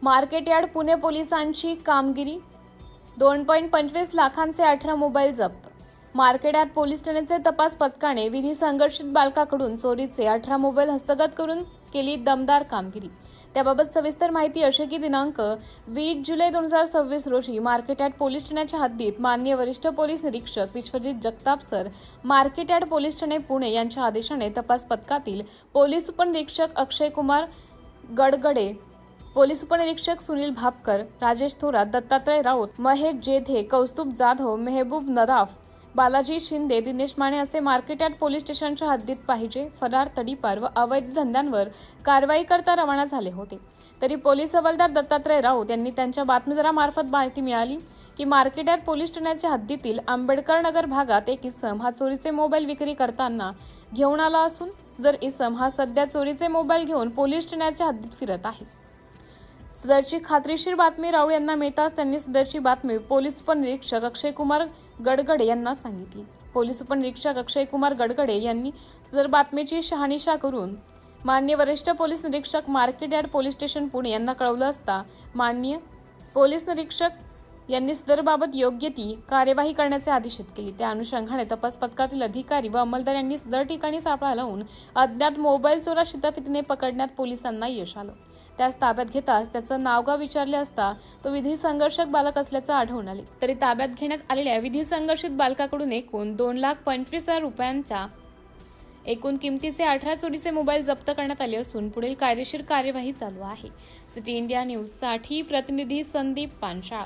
Market yard Pune पोलिसांची कामगिरी 2.25 लाखांचे 18 मोबाईल जप्त। मार्केट यार्ड पोलीस ठाण्याचे तपास पथकाने विधी संघर्षित बालकाकडून चोरीचे 18 मोबाईल हस्तगत करून केली दमदार कामगिरी। त्याबाबत सविस्तर माहिती अशी की दिनांक 20 जुलै 2026 रोजी मार्केट यार्ड पोलीस ठाण्याच्या हद्दीत माननीय वरिष्ठ पोलीस निरीक्षक Vishwajit Jagtap sir, market yard police Thane Pune यांच्या आदेशाने तपास पथकातील पोलीस उपनिरीक्षक अक्षय कुमार गडगडे, पोलीस उपनिरीक्षक सुनील भापकर, राजेश थोरात, दत्तात्रय राऊत, महेश जेधे, कौस्तुभ जाधव, मेहबूब नदाफ, बालाजी शिंदे, दिनेश माने असे मार्केट यार्ड पोलीस स्टेशनच्या हद्दीत पाहिजे फरार, तडीपार व अवैध धंद्यांवर कारवाई करता रवाना झाले होते। तरी पोलीस हवालदार दत्तात्रय राऊत यांनी त्यांच्या बातमीदारामार्फत माहिती मिळाली की मार्केट यार्ड पोलीस ठाण्याच्या हद्दीतील आंबेडकर नगर भागात एक इसम हा चोरीचे मोबाईल विक्री करताना घेऊन आला असून सदर इसम हा सध्या चोरीचे मोबाईल घेऊन पोलीस ठाण्याच्या हद्दीत फिरत आहे। सदरची खात्रीशीर बातमी राऊळ यांना मिळताच त्यांनी सदरची बातमी पोलीस उपनिरीक्षक अक्षय कुमार गडगडे यांना सांगितली। पोलीस उपनिरीक्षक अक्षय कुमार गडगडे यांनी सदर बातमीची शहानिशा करून माननीय वरिष्ठ पोलीस निरीक्षक market yard police station Pune यांना कळवलं असता माननीय पोलीस निरीक्षक यांनी सदरबाबत योग्य ती कार्यवाही करण्याचे आदेशित केले। त्या अनुषंगाने तपास पथकातील अधिकारी व अंमलदार यांनी सदर ठिकाणी सापळा लावून अज्ञात मोबाईल चोरा शिताफितीने पकडण्यात पोलिसांना यश आलं। त्यास ताब्यात घेताच त्याचं नावगाव विचारले असता तो विधी संघर्षक बालक असल्याचं आढळून आले। तरी ताब्यात घेण्यात आलेल्या विधी संघर्षित बालकाकडून एकूण 2,25,000 रुपयांच्या एकूण किमतीचे 18 चोरीचे मोबाईल जप्त करण्यात आले असून पुढील कायदेशीर कार्यवाही चालू आहे। सिटी इंडिया न्यूज साठी प्रतिनिधी संदीप पांचाळ।